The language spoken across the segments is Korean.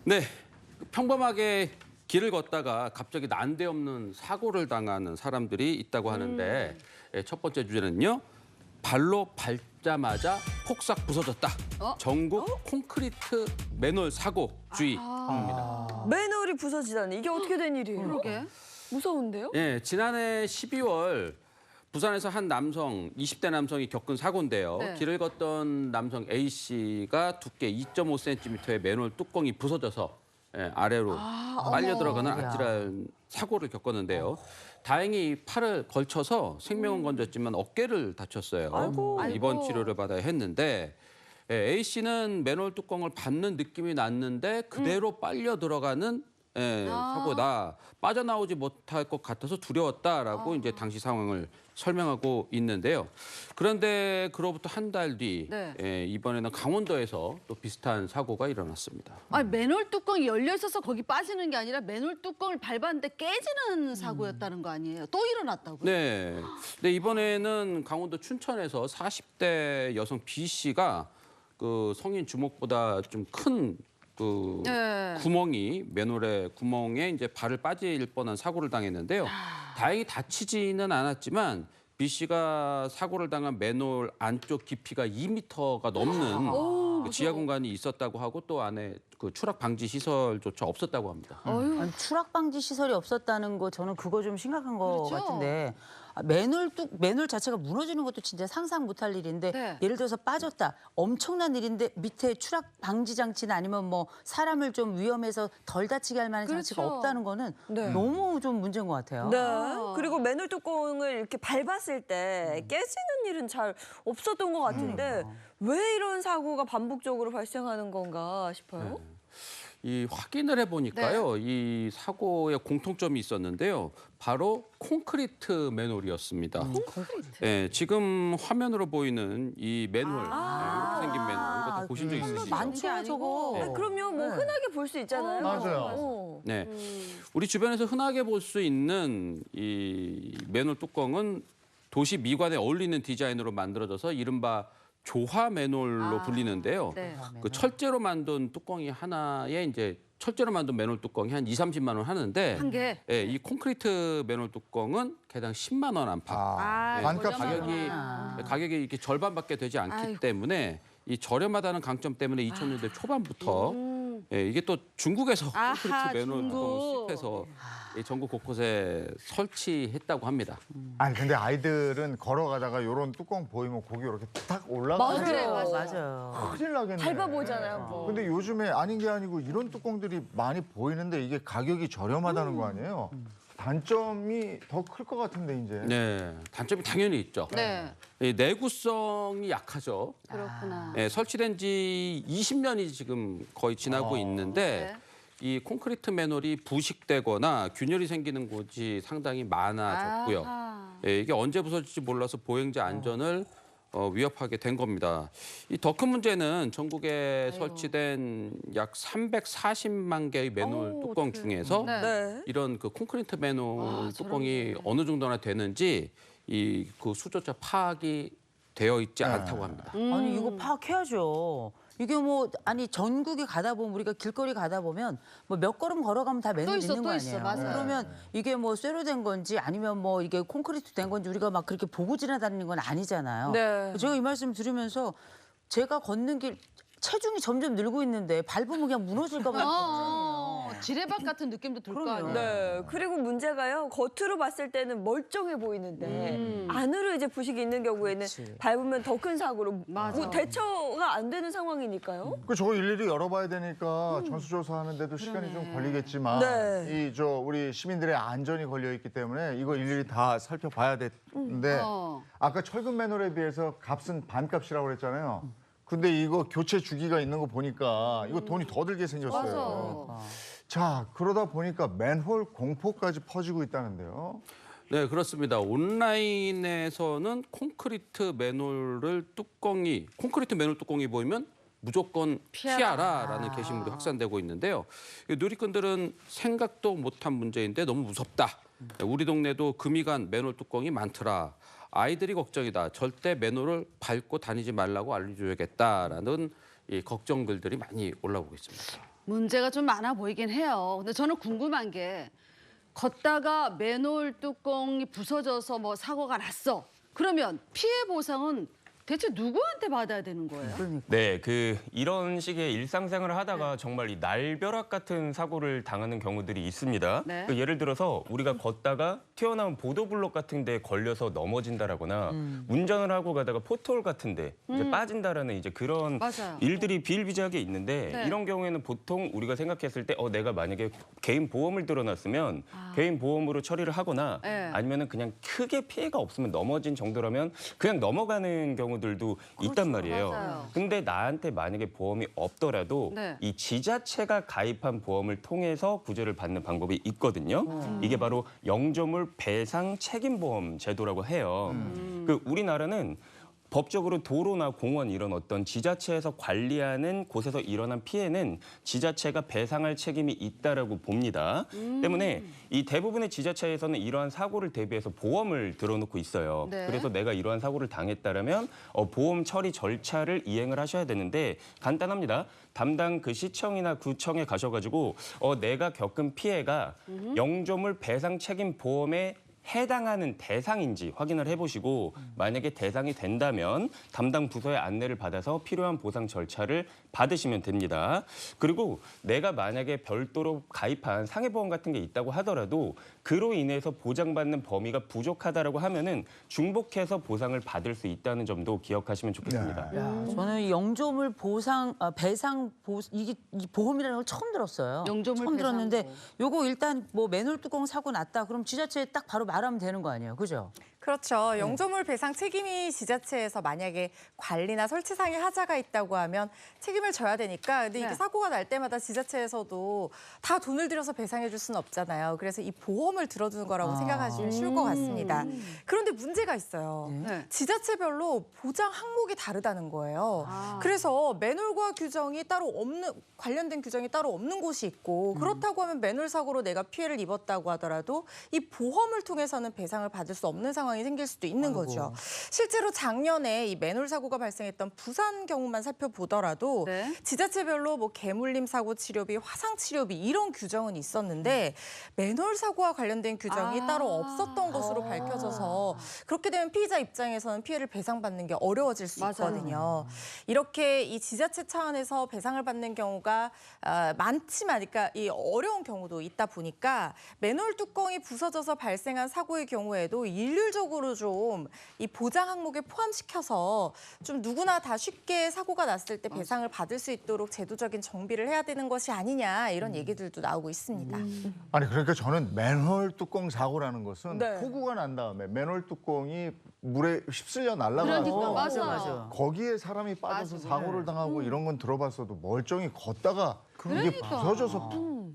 네, 평범하게 길을 걷다가 갑자기 난데없는 사고를 당하는 사람들이 있다고 하는데 첫 번째 주제는요. 발로 밟자마자 폭삭 부서졌다. 전국 콘크리트 맨홀 사고 주의입니다. 맨홀이 부서지다니 이게 어떻게 된 일이에요? 그러게. 무서운데요? 예, 지난해 12월 부산에서 한 남성, 20대 남성이 겪은 사고인데요. 네. 길을 걷던 남성 A 씨가 두께 2.5cm의 맨홀 뚜껑이 부서져서 아래로 빨려 들어가는 아찔한 사고를 겪었는데요. 다행히 팔을 걸쳐서 생명은 건졌지만 어깨를 다쳤어요. 아이고. 입원 치료를 받아야 했는데 A 씨는 맨홀 뚜껑을 밟는 느낌이 났는데 그대로 빨려 들어가는 사고다. 빠져나오지 못할 것 같아서 두려웠다라고 이제 당시 상황을 설명하고 있는데요. 그런데 그로부터 한 달 뒤 네. 이번에는 강원도에서 또 비슷한 사고가 일어났습니다. 아니, 맨홀 뚜껑이 열려 있어서 거기 빠지는 게 아니라 맨홀 뚜껑을 밟았는데 깨지는 사고였다는 거 아니에요? 또 일어났다고요? 네. 근데 이번에는 강원도 춘천에서 40대 여성 B 씨가 그 성인 주먹보다 좀 큰 그 네. 구멍이 맨홀의 구멍에 이제 발을 빠질 뻔한 사고를 당했는데요. 다행히 다치지는 않았지만 B 씨가 사고를 당한 맨홀 안쪽 깊이가 2m가 넘는 그 지하 공간이 있었다고 하고 또 안에 그 추락 방지 시설조차 없었다고 합니다. 아니, 추락 방지 시설이 없었다는 거 저는 그거 좀 심각한 거 그렇죠. 같은데 맨홀 자체가 무너지는 것도 진짜 상상 못할 일인데 네. 예를 들어서 빠졌다 엄청난 일인데 밑에 추락 방지 장치나 아니면 뭐 사람을 좀 위험해서 덜 다치게 할 만한 장치가 그렇죠. 없다는 거는 네. 너무 좀 문제인 것 같아요. 네. 그리고 맨홀 뚜껑을 이렇게 밟았을 때 깨지는 일은 잘 없었던 것 같은데 왜 이런 사고가 반복적으로 발생하는 건가 싶어요. 이 확인을 해보니까요, 이 사고의 공통점이 있었는데요. 바로 콘크리트 맨홀이었습니다. 콘크리트. 네, 지금 화면으로 보이는 이 맨홀, 이렇게 생긴 맨홀, 이것도 보신 적 있으시죠? 많죠 저거. 네, 그럼요. 뭐 흔하게 볼 수 있잖아요. 맞아요. 네, 우리 주변에서 흔하게 볼 수 있는 이 맨홀 뚜껑은 도시 미관에 어울리는 디자인으로 만들어져서 이른바 조화 맨홀로 불리는데요. 네. 그 철제로 만든 뚜껑이 하나에 이제 철제로 만든 맨홀 뚜껑이 한 20-30만 원 하는데 한 개. 예, 이 콘크리트 맨홀 뚜껑은 개당 10만 원 안팎. 아, 반값 저렴하구나. 가격이 이렇게 절반밖에 되지 않기 아이고. 때문에 이 저렴하다는 강점 때문에 2000년대 초반부터 이게 또 중국에서 콘크리트 아하, 맨홀 뚜껑을 중국. 수입해서 이 전국 곳곳에 설치했다고 합니다. 아니 근데 아이들은 걸어가다가 이런 뚜껑 보이면 거기 이렇게 탁 올라가서 맞아요. 맞아요. 큰일 나겠네. 밟아보잖아요. 뭐. 근데 요즘에 아닌 게 아니고 이런 뚜껑들이 많이 보이는데 이게 가격이 저렴하다는 거 아니에요? 단점이 더 클 것 같은데 이제. 네, 단점이 당연히 있죠. 네. 이 내구성이 약하죠. 그렇구나. 설치된 지 20년이 지금 거의 지나고 있는데 네. 이 콘크리트 맨홀이 부식되거나 균열이 생기는 곳이 상당히 많아졌고요. 아하. 이게 언제 부서질지 몰라서 보행자 안전을 위협하게 된 겁니다. 이 더 큰 문제는 전국에 설치된 약 340만 개의 맨홀 뚜껑 중에서 네. 네. 이런 그 콘크리트 맨홀 저런 뚜껑이 어느 정도나 되는지 이 그 수조차 파악이 되어 있지 않다고 합니다. 아니 이거 파악해야죠. 이게 뭐 아니 전국에 가다 보면 우리가 길거리 가다 보면 뭐 몇 걸음 걸어가면 다 맨홀 있어, 있는 거 또 있어. 아니에요. 맞아요. 그러면 이게 뭐 쇠로 된 건지 아니면 뭐 이게 콘크리트 된 건지 우리가 막 그렇게 보고 지나다니는 건 아니잖아요. 네. 제가 이 말씀 들으면서 제가 걷는 길 체중이 점점 늘고 있는데 밟으면 그냥 무너질까 봐 걱정이에요. 지뢰밭 같은 느낌도 들 거 그럼요. 아니에요. 네. 그리고 문제가요. 겉으로 봤을 때는 멀쩡해 보이는데 안으로 이제 부식이 있는 경우에는 그치. 밟으면 더 큰 사고로 맞아. 뭐 대처가 안 되는 상황이니까요. 그 저거 일일이 열어봐야 되니까 전수조사하는데도 시간이 좀 걸리겠지만 네. 이 저 우리 시민들의 안전이 걸려 있기 때문에 이거 일일이 다 살펴봐야 되는데 아까 철근 맨홀에 비해서 값은 반값이라고 그랬잖아요. 근데 이거 교체 주기가 있는 거 보니까 이거 돈이 더 들게 생겼어요. 맞아. 자, 그러다 보니까 맨홀 공포까지 퍼지고 있다는데요. 네, 그렇습니다. 온라인에서는 콘크리트 맨홀 뚜껑이 보이면 무조건 피하라라는 게시물이 확산되고 있는데요. 누리꾼들은 생각도 못한 문제인데 너무 무섭다. 우리 동네도 금이 간 맨홀 뚜껑이 많더라. 아이들이 걱정이다. 절대 맨홀을 밟고 다니지 말라고 알려줘야겠다라는 이 걱정 글들이 많이 올라오고 있습니다. 문제가 좀 많아 보이긴 해요. 근데 저는 궁금한 게 걷다가 맨홀 뚜껑이 부서져서 뭐 사고가 났어. 그러면 피해 보상은 대체 누구한테 받아야 되는 거예요? 네, 이런 식의 일상생활을 하다가 정말 이 날벼락 같은 사고를 당하는 경우들이 있습니다. 네. 예를 들어서 우리가 걷다가 튀어나온 보도블록 같은 데 걸려서 넘어진다라거나 운전을 하고 가다가 포트홀 같은 데 이제 빠진다라는 이제 그런 맞아요. 일들이 비일비재하게 있는데 네. 이런 경우에는 보통 우리가 생각했을 때 내가 만약에 개인 보험을 들어놨으면 개인 보험으로 처리를 하거나 네. 아니면은 그냥 크게 피해가 없으면 넘어진 정도라면 그냥 넘어가는 경우들도 있단 말이에요. 맞아요. 근데 나한테 만약에 보험이 없더라도 네. 이 지자체가 가입한 보험을 통해서 구제를 받는 방법이 있거든요. 이게 바로 영조물 배상 책임보험 제도라고 해요. 우리나라는 법적으로 도로나 공원 이런 어떤 지자체에서 관리하는 곳에서 일어난 피해는 지자체가 배상할 책임이 있다라고 봅니다. 때문에 이 대부분의 지자체에서는 이러한 사고를 대비해서 보험을 들어놓고 있어요. 네. 그래서 내가 이러한 사고를 당했다라면 보험 처리 절차를 이행을 하셔야 되는데 간단합니다. 담당 시청이나 구청에 가셔가지고 내가 겪은 피해가 영조물 배상 책임 보험에 해당하는 대상인지 확인을 해보시고 만약에 대상이 된다면 담당 부서의 안내를 받아서 필요한 보상 절차를 받으시면 됩니다. 그리고 내가 만약에 별도로 가입한 상해보험 같은 게 있다고 하더라도 그로 인해서 보장받는 범위가 부족하다라고 하면은 중복해서 보상을 받을 수 있다는 점도 기억하시면 좋겠습니다. 저는 이 영조물 배상 이게 이 보험이라는 걸 처음 들었어요. 영조물 처음 들었는데 배상보험. 요거 일단 뭐 맨홀 뚜껑 사고 났다. 그럼 지자체에 딱 바로 말하면 되는 거 아니에요, 그죠? 그렇죠. 영조물 배상 책임이 지자체에서 만약에 관리나 설치상의 하자가 있다고 하면 책임을 져야 되니까 근데 이게 네. 사고가 날 때마다 지자체에서도 다 돈을 들여서 배상해 줄 수는 없잖아요. 그래서 이 보험을 들어두는 거라고 생각하시면 쉬울 것 같습니다. 그런데 문제가 있어요. 네. 지자체별로 보장 항목이 다르다는 거예요. 아. 그래서 맨홀과 규정이 따로 없는 관련된 규정이 따로 없는 곳이 있고 그렇다고 하면 맨홀 사고로 내가 피해를 입었다고 하더라도 이 보험을 통해서는 배상을 받을 수 없는 상황이 생길 수도 있는 거죠. 실제로 작년에 이 맨홀 사고가 발생했던 부산 경우만 살펴보더라도 네. 지자체별로 뭐 개물림 사고 치료비, 화상 치료비 이런 규정은 있었는데 맨홀 사고와 관련된 규정이 따로 없었던 것으로 밝혀져서 그렇게 되면 피의자 입장에서는 피해를 배상받는 게 어려워질 수 맞아요. 있거든요. 이렇게 이 지자체 차원에서 배상을 받는 경우가 많지만, 그러니까 이 어려운 경우도 있다 보니까 맨홀 뚜껑이 부서져서 발생한 사고의 경우에도 일률적으로 좀 이 보장 항목에 포함시켜서 좀 누구나 다 쉽게 사고가 났을 때 배상을 받을 수 있도록 제도적인 정비를 해야 되는 것이 아니냐 이런 얘기들도 나오고 있습니다. 아니 그러니까 저는 맨홀 뚜껑 사고라는 것은 네. 폭우가 난 다음에 맨홀 뚜껑이 물에 휩쓸려 날아가서 그러니까 맞아요. 거기에 사람이 빠져서 맞아요. 사고를 당하고 이런 건 들어봤어도 멀쩡히 걷다가 이게 그러니까. 부서져서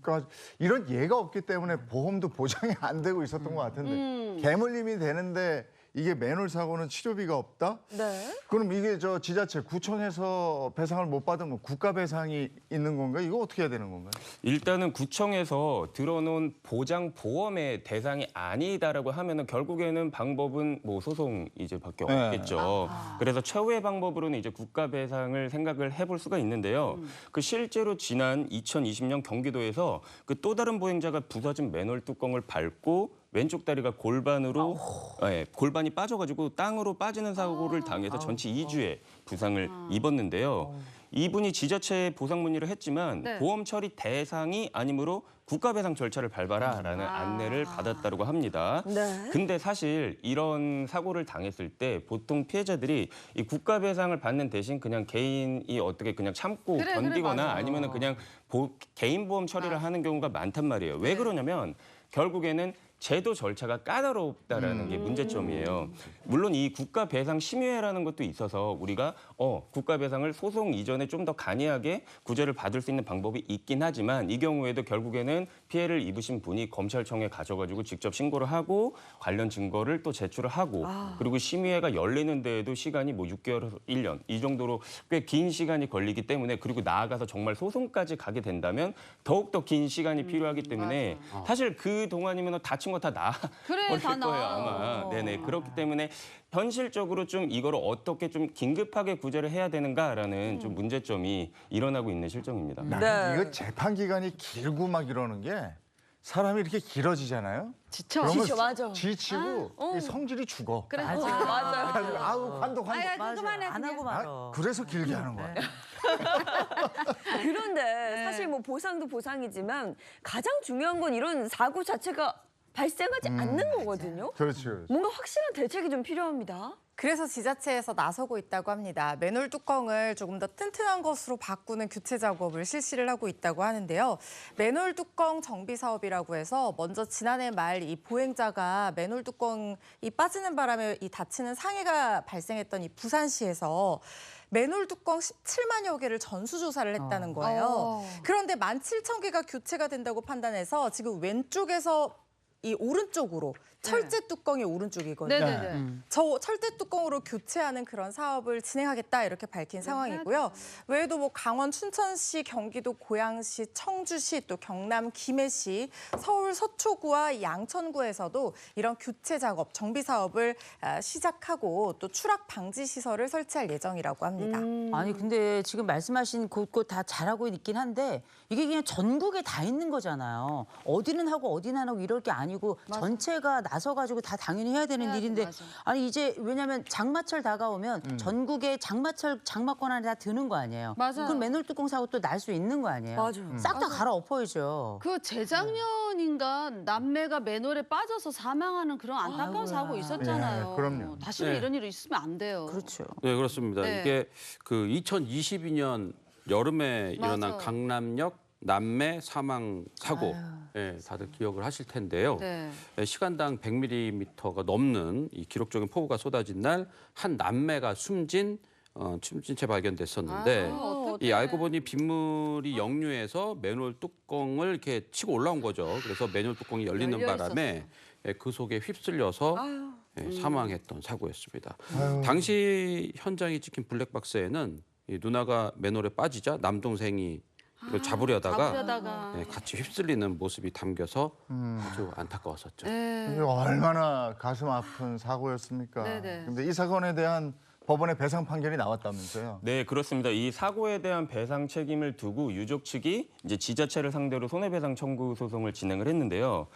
그러니까 이런 예가 없기 때문에 보험도 보장이 안 되고 있었던 것 같은데 개물림이 되는데 이게 맨홀 사고는 치료비가 없다? 네. 그럼 이게 저 지자체 구청에서 배상을 못 받으면 국가 배상이 있는 건가? 이거 어떻게 해야 되는 건가요? 일단은 구청에서 들어놓은 보장 보험의 대상이 아니다라고 하면은 결국에는 방법은 뭐 소송 이제 밖에 네. 없겠죠. 그래서 최후의 방법으로는 이제 국가 배상을 생각을 해볼 수가 있는데요. 실제로 지난 2020년 경기도에서 또 다른 보행자가 부서진 맨홀 뚜껑을 밟고 왼쪽 다리가 골반으로 골반이 빠져가지고 땅으로 빠지는 사고를 당해서 전치 2주의 부상을 입었는데요. 이분이 지자체에 보상 문의를 했지만 네. 보험 처리 대상이 아니므로 국가 배상 절차를 밟아라라는 안내를 받았다고 합니다. 네. 근데 사실 이런 사고를 당했을 때 보통 피해자들이 이 국가 배상을 받는 대신 그냥 개인이 어떻게 그냥 참고 그래, 견디거나 맞아. 아니면은 그냥 개인 보험 처리를 하는 경우가 많단 말이에요. 왜 그러냐면 결국에는 제도 절차가 까다롭다라는 게 문제점이에요. 물론 이 국가 배상 심의회라는 것도 있어서 우리가 국가 배상을 소송 이전에 좀 더 간이하게 구제를 받을 수 있는 방법이 있긴 하지만 이 경우에도 결국에는 피해를 입으신 분이 검찰청에 가셔가지고 직접 신고를 하고 관련 증거를 또 제출을 하고 그리고 심의회가 열리는 데에도 시간이 뭐 6개월에서 1년 이 정도로 꽤 긴 시간이 걸리기 때문에 그리고 나아가서 정말 소송까지 가게 된다면 더욱더 긴 시간이 필요하기 때문에 사실 그 동안이면 다칠 다친 거 다 그래, 버릴 다 거예요 나아요. 아마. 네네. 그렇기 때문에 현실적으로 좀 이거를 어떻게 좀 긴급하게 구제를 해야 되는가라는 좀 문제점이 일어나고 있는 실정입니다. 네. 이거 재판 기간이 길고 막 이러는 게 사람이 이렇게 길어지잖아요. 지쳐. 그러면 지쳐, 맞아. 지치고 이 성질이 죽어. 그래. 맞아요. 그래가지고 아우 관도. 그만해. 안 하고 말어. 그래서 길게 하는 거야. 그런데 사실 뭐 보상도 보상이지만 가장 중요한 건 이런 사고 자체가 발생하지 않는 거거든요. 그렇지. 그렇지. 뭔가 확실한 대책이 좀 필요합니다. 그래서 지자체에서 나서고 있다고 합니다. 맨홀 뚜껑을 조금 더 튼튼한 것으로 바꾸는 교체 작업을 실시를 하고 있다고 하는데요. 맨홀 뚜껑 정비 사업이라고 해서 먼저 지난해 말 이 보행자가 맨홀 뚜껑이 빠지는 바람에 이 다치는 상해가 발생했던 이 부산시에서 맨홀 뚜껑 17만여 개를 전수조사를 했다는 거예요. 그런데 17,000개가 교체가 된다고 판단해서 지금 왼쪽에서 이 오른쪽으로 철제 뚜껑이 오른쪽이거든요. 네네네. 저 철제 뚜껑으로 교체하는 그런 사업을 진행하겠다 이렇게 밝힌 상황이고요. 외에도 뭐 강원 춘천시, 경기도 고양시, 청주시, 또 경남 김해시, 서울 서초구와 양천구에서도 이런 교체 작업, 정비 사업을 시작하고 또 추락 방지 시설을 설치할 예정이라고 합니다. 아니 근데 지금 말씀하신 곳곳 다 잘하고 있긴 한데 이게 그냥 전국에 다 있는 거잖아요. 어디는 하고 어디는 안 하고 이럴 게 아니고 전체가 나서가지고 다 당연히 해야 되는 일인데 맞아. 아니 이제 왜냐하면 장마철 다가오면 전국에 장마철 장마권 안에 다 드는 거 아니에요. 맞아요. 그럼 맨홀 뚜껑 사고 또 날 수 있는 거 아니에요. 맞아요. 싹 다 갈아엎어야죠. 그 재작년인가 남매가 맨홀에 빠져서 사망하는 그런 안타까운 사고 있었잖아요. 예, 그럼요. 다시는 네. 이런 일이 있으면 안 돼요. 그렇죠. 네, 그렇습니다. 네. 이게 그 2022년 여름에 일어난 맞아요. 강남역 남매 사망 사고, 예, 다들 기억을 하실 텐데요. 네. 예, 시간당 100mm가 넘는 이 기록적인 폭우가 쏟아진 날 한 남매가 숨진 채 발견됐었는데 이 알고 보니 빗물이 역류해서 맨홀 뚜껑을 이렇게 치고 올라온 거죠. 그래서 맨홀 뚜껑이 열리는 열려 바람에 예, 그 속에 휩쓸려서 아유. 예, 사망했던 사고였습니다. 당시 현장에 찍힌 블랙박스에는 이 누나가 맨홀에 빠지자 남동생이 이걸 잡으려다가 예, 같이 휩쓸리는 모습이 담겨서 아주 안타까웠었죠. 네. 이게 얼마나 가슴 아픈 사고였습니까? 네네. 근데 이 사건에 대한 법원의 배상 판결이 나왔다면서요? 네, 그렇습니다. 이 사고에 대한 배상 책임을 두고 유족 측이 이제 지자체를 상대로 손해배상 청구 소송을 진행을 했는데요.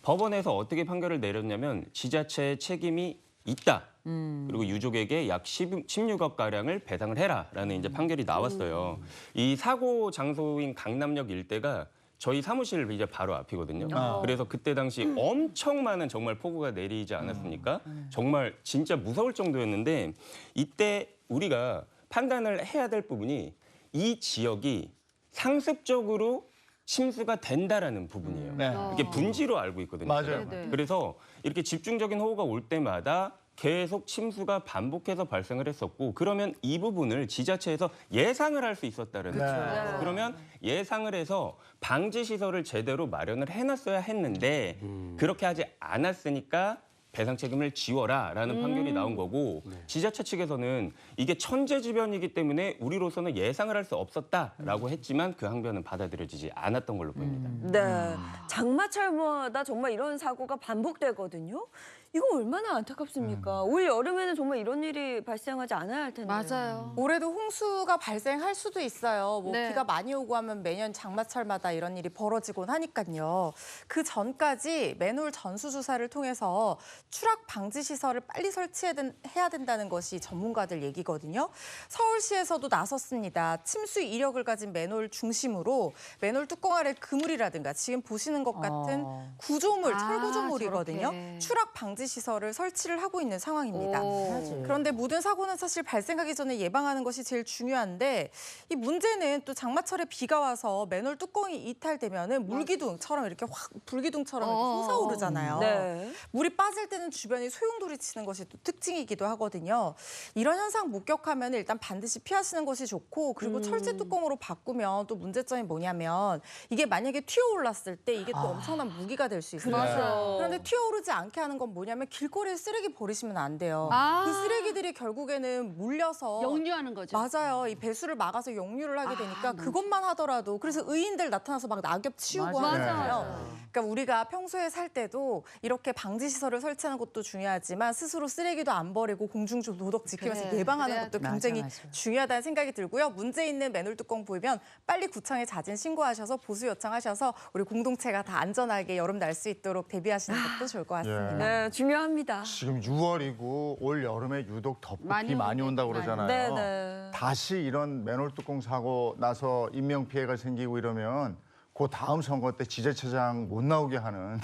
법원에서 어떻게 판결을 내렸냐면 지자체의 책임이 있다. 그리고 유족에게 약 16억 가량을 배상을 해라라는 이제 판결이 나왔어요. 이 사고 장소인 강남역 일대가 저희 사무실 이제 바로 앞이거든요. 그래서 그때 당시 엄청 많은 정말 폭우가 내리지 않았습니까? 정말 진짜 무서울 정도였는데 이때 우리가 판단을 해야 될 부분이 이 지역이 상습적으로 침수가 된다라는 부분이에요. 네. 이게 분지로 알고 있거든요. 맞아요. 제가. 네네. 그래서 이렇게 집중적인 호우가 올 때마다 계속 침수가 반복해서 발생을 했었고 그러면 이 부분을 지자체에서 예상을 할 수 있었다는 거죠. 그러면 예상을 해서 방지 시설을 제대로 마련을 해놨어야 했는데 그렇게 하지 않았으니까 배상 책임을 지워라라는 판결이 나온 거고 지자체 측에서는 이게 천재지변이기 때문에 우리로서는 예상을 할 수 없었다라고 했지만 그 항변은 받아들여지지 않았던 걸로 보입니다. 네. 장마철마다 정말 이런 사고가 반복되거든요. 이거 얼마나 안타깝습니까? 올 여름에는 정말 이런 일이 발생하지 않아야 할 텐데. 맞아요. 올해도 홍수가 발생할 수도 있어요. 뭐 네. 비가 많이 오고 하면 매년 장마철마다 이런 일이 벌어지곤 하니까요. 그 전까지 맨홀 전수조사를 통해서 추락 방지 시설을 빨리 설치해야 된다는 것이 전문가들 얘기거든요. 서울시에서도 나섰습니다. 침수 이력을 가진 맨홀 중심으로 맨홀 뚜껑 아래 그물이라든가 지금 보시는 것 같은 구조물, 철구조물이거든요. 저렇게. 추락 방지 시설을 설치를 하고 있는 상황입니다. 오. 그런데 모든 사고는 사실 발생하기 전에 예방하는 것이 제일 중요한데 이 문제는 또 장마철에 비가 와서 맨홀 뚜껑이 이탈되면은 물기둥처럼 이렇게 확 불기둥처럼 이렇게 솟아오르잖아요. 네. 물이 빠질 때는 주변이 소용돌이 치는 것이 또 특징이기도 하거든요. 이런 현상 목격하면 일단 반드시 피하시는 것이 좋고 그리고 철제 뚜껑으로 바꾸면 또 문제점이 뭐냐면 이게 만약에 튀어올랐을 때 이게 또 엄청난 무기가 될 수 있어요. 맞아요. 그런데 튀어오르지 않게 하는 건 뭐냐면 뭐냐면 길거리에 쓰레기 버리시면 안 돼요. 아. 그 쓰레기들이 결국에는 물려서 역류하는 거죠. 맞아요. 이 배수를 막아서 역류를 하게 되니까 그것만 하더라도 그래서 의인들 나타나서 막 낙엽 치우고 맞아요. 하잖아요. 그러니까 우리가 평소에 살 때도 이렇게 방지 시설을 설치하는 것도 중요하지만 스스로 쓰레기도 안 버리고 공중주 도덕 지키면서 그래, 예방하는 그래야 것도 맞아, 굉장히 맞아. 중요하다는 생각이 들고요. 문제 있는 맨홀 뚜껑 보이면 빨리 구청에 자진 신고하셔서 보수 요청하셔서 우리 공동체가 다 안전하게 여름 날 수 있도록 대비하시는 것도 좋을 것 같습니다. 네, 중요합니다. 지금 6월이고 올 여름에 유독 덥고 많이 비 많이 오겠- 온다고 많이. 그러잖아요. 네. 다시 이런 맨홀 뚜껑 사고 나서 인명 피해가 생기고 이러면 그 다음 선거 때 지자체장 못 나오게 하는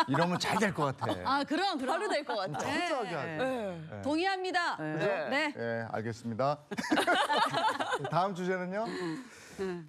이러면 잘 될 것 같아. 아, 그럼. 바로 될 것 같아요. 철저하게 하죠. 동의합니다. 네. 네, 알겠습니다. 다음 주제는요?